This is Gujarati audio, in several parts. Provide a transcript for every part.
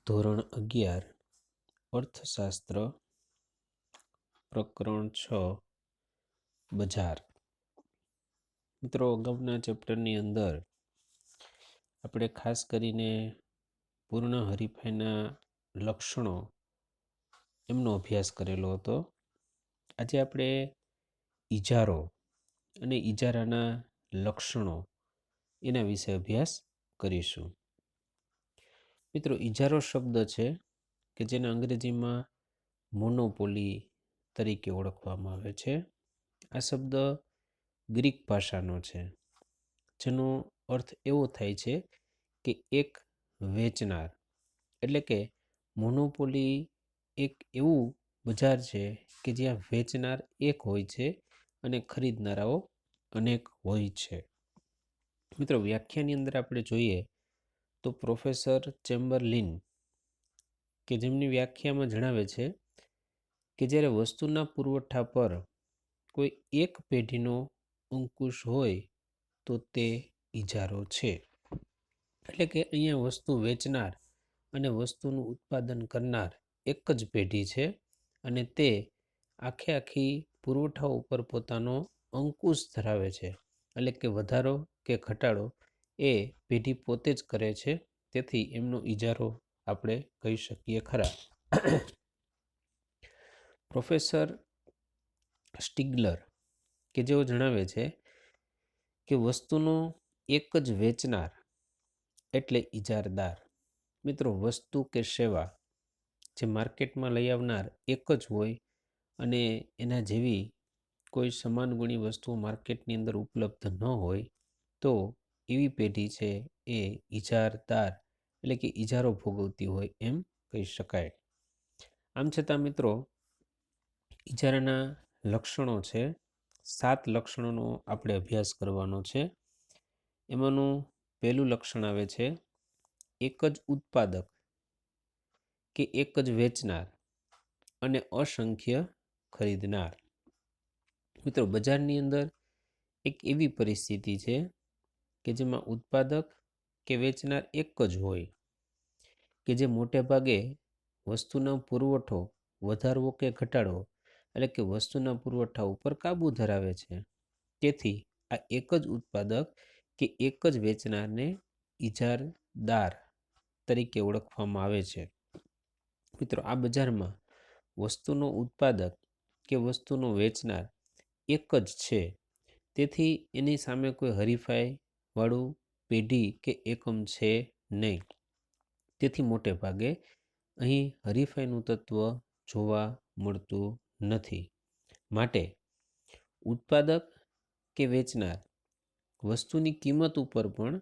ધોરણ 11 અર્થશાસ્ત્ર પ્રકરણ 6 બજાર. મિત્રો, અગાઉના ચેપ્ટરની અંદર આપણે ખાસ કરીને પૂર્ણ હરીફાઈના લક્ષણો એમનો અભ્યાસ કરેલો હતો. આજે આપણે ઇજારો અને ઇજારાના લક્ષણો એના વિશે અભ્યાસ કરીશું. મિત્રો, ઇજારો શબ્દ છે કે જેને અંગ્રેજીમાં મોનોપોલી તરીકે ઓળખવામાં આવે છે. આ શબ્દ ગ્રીક ભાષાનો છે, જેનો અર્થ એવો થાય છે કે એક વેચનાર. એટલે કે મોનોપોલી એક એવું બજાર છે કે જ્યાં વેચનાર એક હોય છે અને ખરીદનારાઓ અનેક હોય છે. મિત્રો, વ્યાખ્યાની અંદર આપણે જોઈએ તો પ્રોફેસર ચેમ્બરલિન કે જેમની વ્યાખ્યામાં જણાવે છે કે જ્યારે વસ્તુના પુરવઠા પર કોઈ એક પેઢીનો અંકુશ હોય તો તે ઇજારો છે. એટલે કે અહીંયા વસ્તુ વેચનાર અને વસ્તુનું ઉત્પાદન કરનાર એક જ પેઢી છે અને તે આખી પુરવઠા ઉપર પોતાનો અંકુશ ધરાવે છે. એટલે કે વધારો કે ઘટાડો એ પેઢી પોતે જ કરે છે. તેથી એમનો ઇજારો આપણે કહી શકીએ ખરા. પ્રોફેસર સ્ટિગ્લર કે જેઓ જણાવે છે કે વસ્તુનો એક જ વેચનાર એટલે ઇજારદાર. મિત્રો, વસ્તુ કે સેવા જે માર્કેટમાં લઈ આવનાર એક જ હોય અને એના જેવી કોઈ સમાન ગુણી વસ્તુઓ માર્કેટની અંદર ઉપલબ્ધ ન હોય તો એવી પેઢી છે એ ઇજારદાર એટલે કે ઇજારો ભોગવતી હોય એમ કહી શકાય. આમ છતાં મિત્રો, ઇજારાના લક્ષણો છે, 7 લક્ષણોનો આપણે અભ્યાસ કરવાનો છે. એમાંનું પહેલું લક્ષણ આવે છે એક જ ઉત્પાદક કે એક જ વેચનાર અને અસંખ્ય ખરીદનાર. મિત્રો, બજારની અંદર એક એવી પરિસ્થિતિ છે કે જેમાં ઉત્પાદક કે વેચનાર એક જ હોય કે જે મોટે ભાગે વસ્તુનો પુરવઠો વધારવો કે ઘટાડવો એટલે કે વસ્તુના પુરવઠા ઉપર કાબૂ ધરાવે છે. તેથી આ એક જ ઉત્પાદક કે એક જ વેચનારને ઇજારદાર તરીકે ઓળખવામાં આવે છે. મિત્રો, આ બજારમાં વસ્તુનો ઉત્પાદક કે વસ્તુનો વેચનાર એક જ છે. તેથી એની સામે કોઈ હરીફાઈ વાળું પેઢી કે એકમ છે નહીં. તેથી મોટે ભાગે અહીં હરીફાઈનું તત્વ જોવા મળતું નથી. માટે ઉત્પાદક કે વેચનાર વસ્તુની કિંમત ઉપર પણ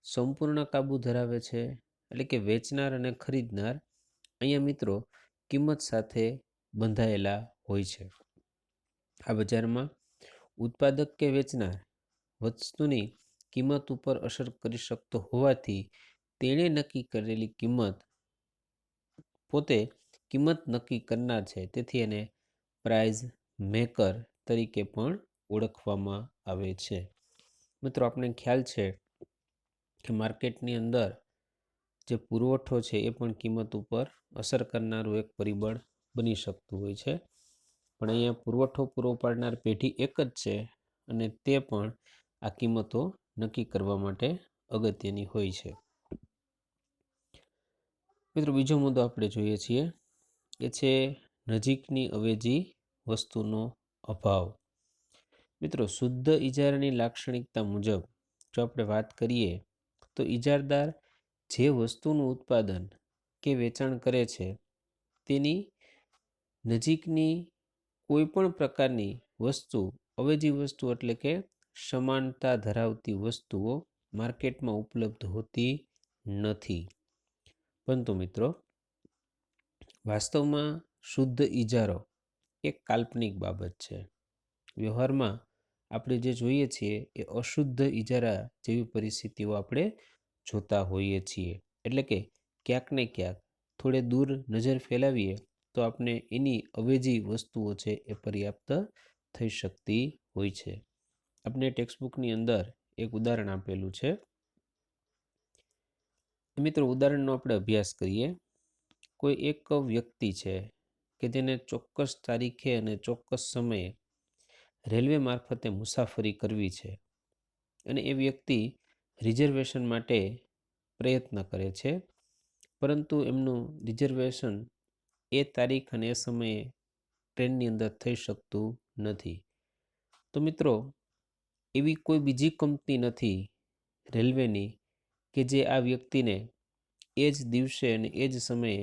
સંપૂર્ણ કાબૂ ધરાવે છે. એટલે કે વેચનાર અને ખરીદનાર અહીંયા મિત્રો કિંમત સાથે બંધાયેલા હોય છે. આ બજારમાં ઉત્પાદક કે વેચનાર વસ્તુની કિંમત ઉપર અસર કરી શકતો હોવાથી તેણે નક્કી કરેલી કિંમત પોતે કિંમત નક્કી કરનાર છે. તેથી એને પ્રાઇઝ મેકર તરીકે પણ ઓળખવામાં આવે છે. મિત્રો, આપણે ખ્યાલ છે કે માર્કેટની અંદર જે પુરવઠો છે એ પણ કિંમત ઉપર અસર કરનારું એક પરિબળ બની શકતું હોય છે. પણ અહીંયા પુરવઠો પૂરો પાડનાર પેઢી એક જ છે અને તે પણ આ કિંમતો નક્કી કરવા માટે અગત્યની હોય છે. મિત્રો, બીજો મુદ્દો આપણે જોઈએ છીએ એ છે નજીકની અવેજી વસ્તુનો અભાવ. મિત્રો, શુદ્ધ ઇજારાની લાક્ષણિકતા મુજબ જો આપણે વાત કરીએ તો ઇજારદાર જે વસ્તુનું ઉત્પાદન કે વેચાણ કરે છે તેની નજીકની કોઈ પણ પ્રકારની વસ્તુ, અવેજી વસ્તુ એટલે કે સમાનતા ધરાવતી વસ્તુઓ માર્કેટમાં ઉપલબ્ધ હોતી નથી. પરંતુ મિત્રો, વાસ્તવમાં શુદ્ધ ઇજારો એક કાલ્પનિક બાબત છે. વ્યવહારમાં આપણે જે જોઈએ છીએ એ અશુદ્ધ ઇજારા જેવી પરિસ્થિતિઓ આપણે જોતા હોઈએ છીએ. એટલે કે ક્યાંક ને ક્યાંક થોડે દૂર નજર ફેલાવીએ તો આપણે એની અવેજી વસ્તુઓ છે એ પર્યાપ્ત થઈ શકતી હોય છે. આપણે ટેક્સ્ટબુકની અંદર એક ઉદાહરણ આપેલું છે. મિત્રો, ઉદાહરણનો આપણે અભ્યાસ કરીએ કોઈ એક વ્યક્તિ છે કે જેને ચોક્કસ તારીખે અને ચોક્કસ સમયે રેલવે મારફતે મુસાફરી કરવી છે અને એ વ્યક્તિ રિઝર્વેશન માટે પ્રયત્ન કરે છે, પરંતુ એમનું રિઝર્વેશન એ તારીખ અને એ સમયે ટ્રેનની અંદર થઈ શકતું નથી. તો મિત્રો, એવી કોઈ બીજી કંપની નથી રેલવેની કે જે આ વ્યક્તિને એ જ દિવસે અને એ જ સમયે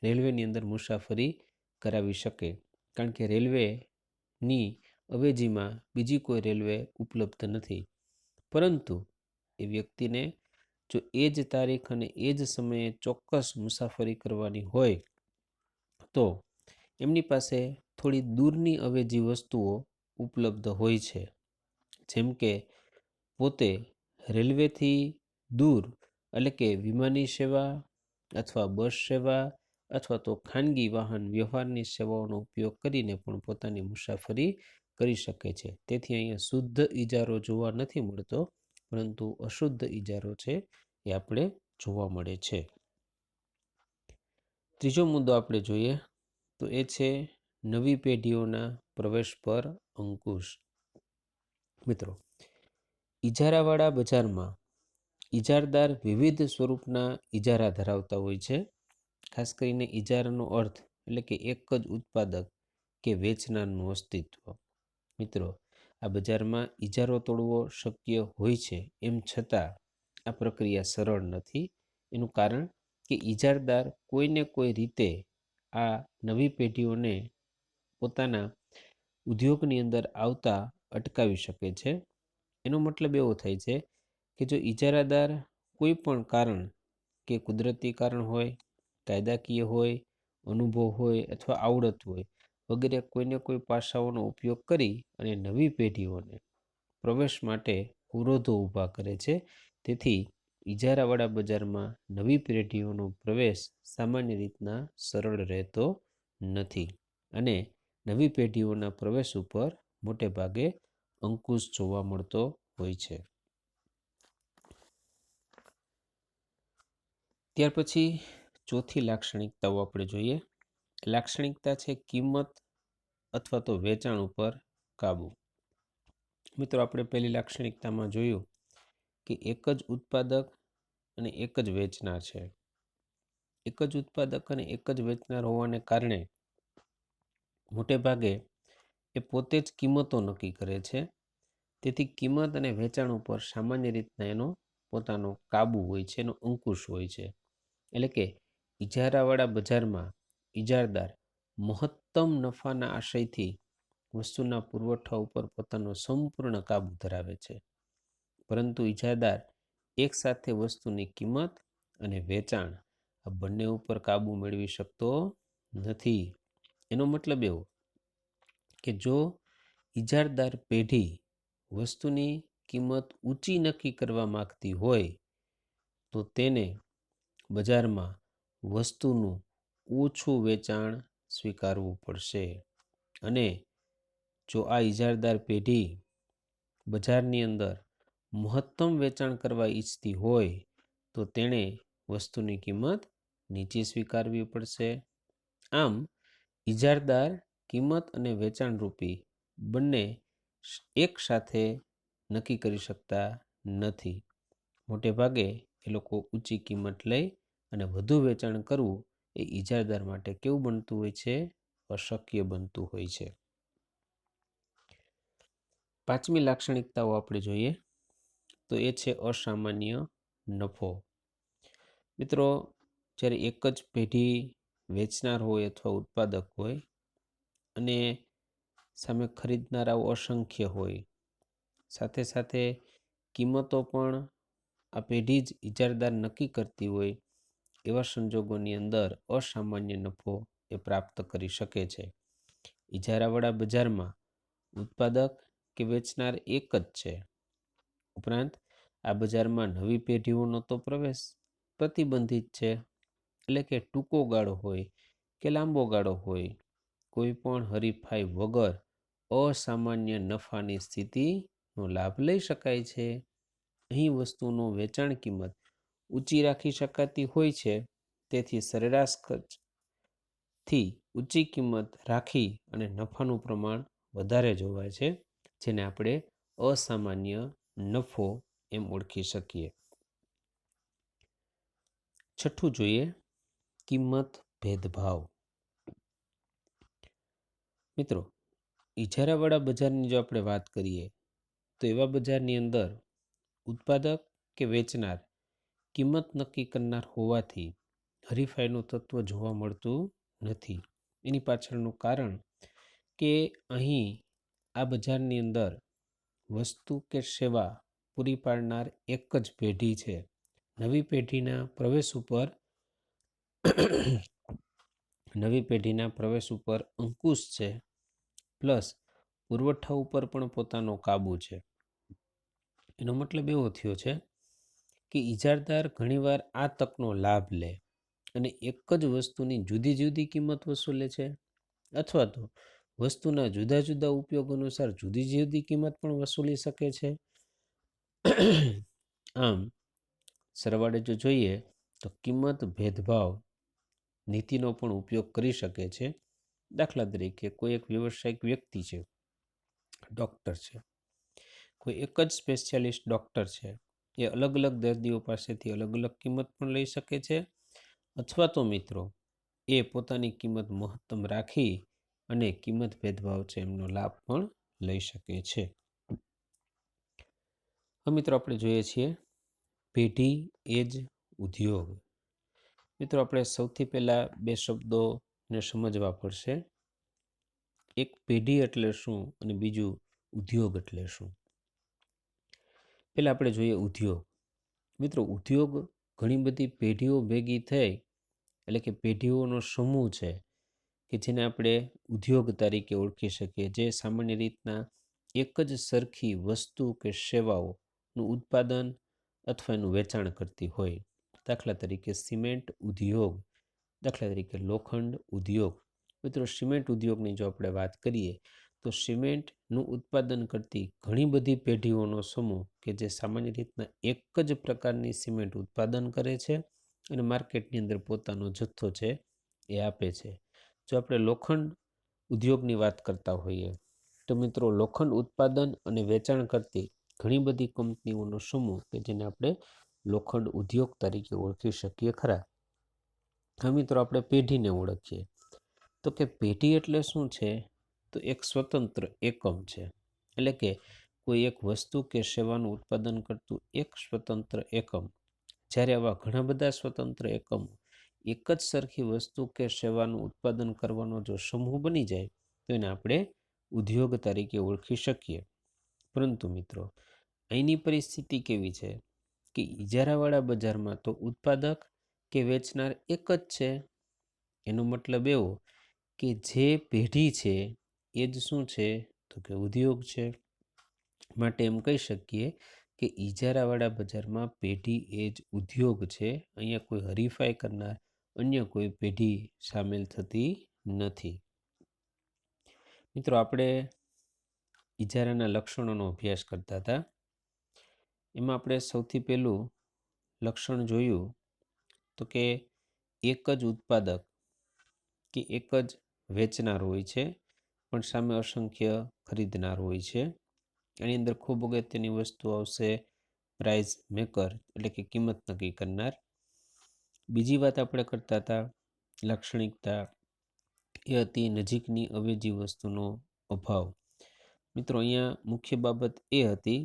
રેલવેની અંદર મુસાફરી કરાવી શકે, કારણ કે રેલવેની અવેજીમાં બીજી કોઈ રેલવે ઉપલબ્ધ નથી. પરંતુ એ વ્યક્તિને જો એ જ તારીખ અને એ જ સમયે ચોક્કસ મુસાફરી કરવાની હોય તો એમની પાસે થોડી દૂરની અવેજી વસ્તુઓ ઉપલબ્ધ હોય છે. જેમ કે પોતે રેલવેથી દૂર એટલે કે વિમાની સેવા અથવા બસ સેવા અથવા તો ખાનગી વાહન વ્યવહારની સેવાઓનો ઉપયોગ કરીને પણ પોતાની મુસાફરી કરી શકે છે. તેથી અહીંયા શુદ્ધ ઇજારો જોવા નથી મળતો, પરંતુ અશુદ્ધ ઇજારો છે એ આપણે જોવા મળે છે. ત્રીજો મુદ્દો આપણે જોઈએ તો એ છે નવી પેઢીઓના પ્રવેશ પર અંકુશ. મિત્રો, ઇજારાવાળા બજારમાં ઇજારદાર વિવિધ સ્વરૂપના ઇજારા ધરાવતા હોય છે. ખાસ કરીને ઇજારાનો અર્થ એટલે કે એક જ ઉત્પાદક કે વેચનારનું અસ્તિત્વ. મિત્રો, આ બજારમાં ઇજારો તોડવો શક્ય હોય છે, એમ છતાં આ પ્રક્રિયા સરળ નથી. એનું કારણ કે ઇજારદાર કોઈને કોઈ રીતે આ નવી પેઢીઓને પોતાના ઉદ્યોગની અંદર આવતા અટકાવી શકે છે. એનો મતલબ એવો થાય છે કે જો ઇજારાદાર કોઈ પણ કારણ કે કુદરતી કારણ હોય, કાયદાકીય હોય, અનુભવ હોય અથવા આવડત હોય વગેરે કોઈને કોઈ પાસાઓનો ઉપયોગ કરી અને નવી પેઢીઓને પ્રવેશ માટે અવરોધો ઊભા કરે છે. તેથી ઇજારાવાળા બજારમાં નવી પેઢીઓનો પ્રવેશ સામાન્ય રીતના સરળ રહેતો નથી અને નવી પેઢીઓના પ્રવેશ ઉપર મોટે ભાગે અંકુશ જોવા મળતો હોય છે. ત્યાર પછી ચોથી લાક્ષણિકતાઓ આપણે જોઈએ. લાક્ષણિકતા છે કિંમત અથવા તો વેચાણ ઉપર કાબુ. મિત્રો, આપણે પહેલી લાક્ષણિકતામાં જોયું કે એક જ ઉત્પાદક અને એક જ વેચનાર છે. એક જ ઉત્પાદક અને એક જ વેચનાર હોવાને કારણે મોટે ભાગે એ પોતે જ કિંમતો નક્કી કરે છે. તેથી કિંમત અને વેચાણ ઉપર સામાન્ય રીતના એનો પોતાનો કાબુ હોય છે, એનો અંકુશ હોય છે. એટલે કે ઇજારાવાળા બજારમાં ઇજારદાર મહત્તમ નફાના આશયથી વસ્તુના પુરવઠા ઉપર પોતાનો સંપૂર્ણ કાબુ ધરાવે છે. પરંતુ ઇજારદાર એકસાથે વસ્તુની કિંમત અને વેચાણ આ બંને ઉપર કાબુ મેળવી શકતો નથી. એનો મતલબ એવો કે જો ઇજારદાર પેઢી વસ્તુની કિંમત ઊંચી નક્કી કરવા માગતી હોય તો તેને બજારમાં વસ્તુનું ઓછું વેચાણ સ્વીકારવું પડશે. અને જો આ ઇજારદાર પેઢી બજારની અંદર મહત્તમ વેચાણ કરવા ઈચ્છતી હોય તો તેણે વસ્તુની કિંમત નીચી સ્વીકારવી પડશે. આમ ઇજારદાર કિંમત અને વેચાણરૂપી બંને એક સાથે નક્કી કરી શકતા નથી. મોટે ભાગે એ લોકો ઊંચી કિંમત લઈ અને વધુ વેચાણ કરવું એ ઇજારદાર માટે કેવું બનતું હોય છે? અશક્ય બનતું હોય છે. પાંચમી લાક્ષણિકતાઓ આપણે જોઈએ તો એ છે અસામાન્ય નફો. મિત્રો, જ્યારે એક જ પેઢી વેચનાર હોય અથવા ઉત્પાદક હોય અને સામે ખરીદનારાઓ અસંખ્ય હોય, સાથે સાથે કિંમતો પણ આ પેઢી જ ઇજારદાર નક્કી કરતી હોય, એવા સંજોગોની અંદર અસામાન્ય નફો એ પ્રાપ્ત કરી શકે છે. ઇજારાવાળા બજારમાં ઉત્પાદક કે વેચનાર એક જ છે. ઉપરાંત આ બજારમાં નવી પેઢીઓનો તો પ્રવેશ પ્રતિબંધિત છે. એટલે કે ટૂંકો ગાળો હોય કે લાંબો ગાળો હોય, કોઈ પણ હરીફાઈ વગર અસામાન્ય નફાની સ્થિતિનો લાભ લઈ શકાય છે. અહીં વસ્તુનો વેચાણ કિંમત ઊંચી રાખી શકાતી હોય છે. તેથી સરેરાશ ખર્ચ થી ઊંચી કિંમત રાખી અને નફાનું પ્રમાણ વધારે જોવાય છે, જેને આપણે અસામાન્ય નફો એમ ઓળખી શકીએ. છઠ્ઠું જોઈએ, કિંમત ભેદભાવ. મિત્રો, ઇજારાવાળા બજારની જો આપણે વાત કરીએ તો એવા બજારની અંદર ઉત્પાદક કે વેચનાર કિંમત નક્કી કરનાર હોવાથી હરીફાઈનું તત્વ જોવા મળતું નથી. એની પાછળનું કારણ કે અહીં આ બજારની અંદર વસ્તુ કે સેવા પૂરી પાડનાર એક જ પેઢી છે. નવી પેઢીના પ્રવેશ ઉપર અંકુશ છે, પ્લસ પુરવઠા ઉપર પણ પોતાનો કાબુ છે. એનો મતલબ એવો થયો છે કે ઇજારદાર ઘણીવાર આ તકનો લાભ લે અને એક જ વસ્તુની જુદી જુદી કિંમત વસૂલે છે, અથવા તો વસ્તુના જુદા જુદા ઉપયોગ અનુસાર જુદી જુદી કિંમત પણ વસૂલી શકે છે. આમ સરવાળે જો જોઈએ તો કિંમત ભેદભાવ નીતિનો પણ ઉપયોગ કરી શકે છે. દાખલા તરીકે કોઈ એક વ્યવસાયિક વ્યક્તિ છે, ડૉક્ટર છે, કોઈ એક જ સ્પેશિયાલિસ્ટ ડૉક્ટર છે, એ અલગ અલગ દર્દીઓ પાસેથી અલગ અલગ કિંમત પણ લઈ શકે છે, અથવા તો મિત્રો એ પોતાની કિંમત મહત્તમ રાખી અને કિંમત ભેદભાવ છે એમનો લાભ પણ લઈ શકે છે. હવે મિત્રો આપણે જોઈએ છીએ પેઢી એજ ઉદ્યોગ. મિત્રો આપણે સૌથી પહેલાં બે શબ્દોને સમજવા પડશે. એક પેઢી એટલે શું અને બીજું ઉદ્યોગ એટલે શું. પહેલાં આપણે જોઈએ ઉદ્યોગ. મિત્રો, ઉદ્યોગ ઘણી બધી પેઢીઓ ભેગી થઈ એટલે કે પેઢીઓનો સમૂહ છે કે જેને આપણે ઉદ્યોગ તરીકે ઓળખી શકીએ, જે સામાન્ય રીતના એક જ સરખી વસ્તુ કે સેવાઓનું ઉત્પાદન અથવા એનું વેચાણ કરતી હોય. દાખલા તરીકે સિમેન્ટ ઉદ્યોગ, દાખલા તરીકે લોખંડ ઉદ્યોગ. મિત્રો, સિમેન્ટ ઉદ્યોગની જો આપણે વાત કરીએ તો સિમેન્ટનું ઉત્પાદન કરતી ઘણી બધી પેઢીઓનો સમૂહ કે જે સામાન્ય રીતના એક જ પ્રકારની સિમેન્ટ ઉત્પાદન કરે છે અને માર્કેટની અંદર પોતાનો જથ્થો છે એ આપે છે. જો આપણે લોખંડ ઉદ્યોગની વાત કરતા હોઈએ તો મિત્રો લોખંડ ઉત્પાદન અને વેચાણ કરતી ઘણી બધી કંપનીઓનો સમૂહ કે જેને આપણે લોખંડ ઉદ્યોગ તરીકે ઓળખી શકીએ ખરા. હા મિત્રો, આપણે પેઢીને ઓળખીએ તો કે પેઢી એટલે શું છે, તો એક સ્વતંત્ર એકમ છે. એટલે કે કોઈ એક વસ્તુ કે સેવાનું ઉત્પાદન કરતું એક સ્વતંત્ર એકમ. જ્યારે આવા ઘણા બધા સ્વતંત્ર એકમો એક જ સરખી વસ્તુ કે સેવાનું ઉત્પાદન કરવાનો જો સમૂહ બની જાય તો એને આપણે ઉદ્યોગ તરીકે ઓળખી શકીએ. પરંતુ મિત્રો, અહીંની પરિસ્થિતિ કેવી છે કે ઇજારાવાળા બજારમાં તો ઉત્પાદક કે વેચનાર એક જ છે. એનો મતલબ એવો કે જે પેઢી છે એ જ શું છે, તો કે ઉદ્યોગ છે. માટે એમ કહી શકીએ કે ઇજારાવાળા બજારમાં પેઢી એ જ ઉદ્યોગ છે. અહીંયા કોઈ હરીફાઈ કરનાર અન્ય કોઈ પેઢી સામેલ થતી નથી. મિત્રો, આપણે ઇજારાના લક્ષણોનો અભ્યાસ કરતા હતા. એમાં આપણે સૌથી પહેલું લક્ષણ જોયું તો કે એક જ ઉત્પાદક કે એક જ વેચનાર હોય છે, પણ સામે અસંખ્ય ખરીદનાર હોય છે. એની અંદર ખૂબ અગત્યની વસ્તુ આવશે પ્રાઇસ મેકર, એટલે કે કિંમત નક્કી કરનાર. બીજી વાત આપણે કરતા હતા લાક્ષણિકતા, એ હતી નજીકની અવેજી વસ્તુનો અભાવ. મિત્રો, અહીંયા મુખ્ય બાબત એ હતી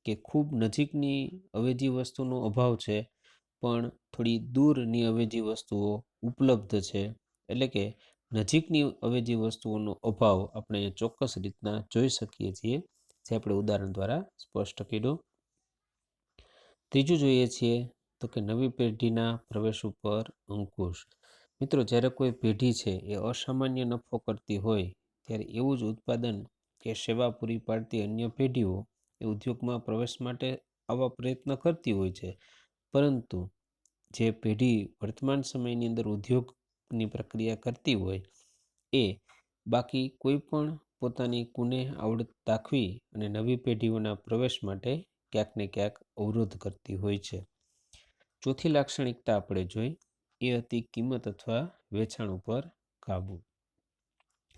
કે ખૂબ નજીકની અવેજી વસ્તુનો અભાવ છે, પણ થોડી દૂરની અવેજી વસ્તુઓ ઉપલબ્ધ છે. એટલે કે નજીકની અવેજી વસ્તુઓનો અભાવ આપણે ચોક્કસ રીતના જોઈ શકીએ છીએ, જે આપણે ઉદાહરણ દ્વારા સ્પષ્ટ કર્યું. ત્રીજું જોઈએ છીએ તો કે નવી પેઢીના પ્રવેશ ઉપર અંકુશ. મિત્રો, જ્યારે કોઈ પેઢી છે એ અસામાન્ય નફો કરતી હોય ત્યારે એવું જ ઉત્પાદન કે સેવા પૂરી પાડતી અન્ય પેઢીઓ એ ઉદ્યોગમાં પ્રવેશ માટે આવા પ્રયત્ન કરતી હોય છે. પરંતુ જે પેઢી વર્તમાન સમયની અંદર ઉદ્યોગની પ્રક્રિયા કરતી હોય એ બાકી કોઈ પણ પોતાની કુનેહ આવડત દાખવી અને નવી પેઢીઓના પ્રવેશ માટે ક્યાંક ને ક્યાંક અવરોધ કરતી હોય છે. ચોથી લાક્ષણિકતા આપણે જોઈ એ હતી કિંમત અથવા વેચાણ ઉપર કાબુ.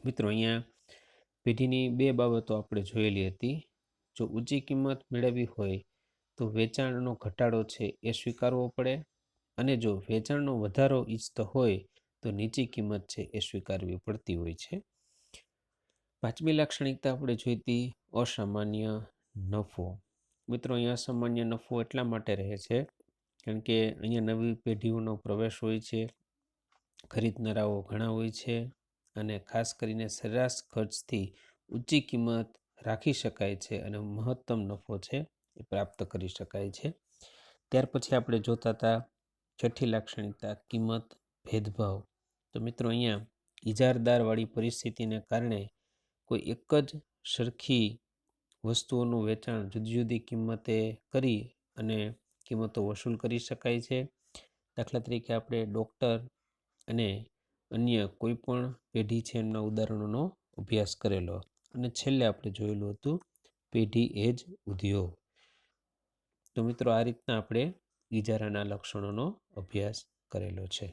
મિત્રો અહીંયા પેઢીની બે બાબતો આપણે જોયેલી હતી. જો ઊંચી કિંમત મેળવવી હોય તો વેચાણનો ઘટાડો છે એ સ્વીકારવો પડે, અને જો વેચાણનો વધારો ઈચ્છતો હોય તો નીચી કિંમત છે એ સ્વીકારવી પડતી હોય છે. પાંચમી લાક્ષણિકતા આપણે જોઈ હતી અસામાન્ય નફો. મિત્રો અહીંયા અસામાન્ય નફો એટલા માટે રહે છે કારણ કે અહીંયા નવી પેઢીઓનો પ્રવેશ હોય છે, ખરીદનારાઓ ઘણા હોય છે, અને ખાસ કરીને સરેરાશ ખર્ચથી ઊંચી કિંમત રાખી શકાય છે અને મહત્તમ નફો છે એ પ્રાપ્ત કરી શકાય છે. ત્યાર પછી આપણે જોતા હતા છઠ્ઠી લાક્ષણિકતા કિંમત ભેદભાવ. તો મિત્રો અહીંયા ઇજારદારવાળી પરિસ્થિતિને કારણે કોઈ એક જ સરખી વસ્તુઓનું વેચાણ જુદી જુદી કિંમતે કરી અને કિંમતો વસૂલ કરી શકાય છે. દાખલા તરીકે આપણે ડૉક્ટર અને અન્ય કોઈ પણ પેઢી છે એમના ઉદાહરણોનો અભ્યાસ કરેલો, અને છેલ્લે આપણે જોયેલું હતું પેઢી એજ ઉદ્યોગ. તો મિત્રો આ રીતના આપણે ઇજારાના લક્ષણોનો અભ્યાસ કરેલો છે.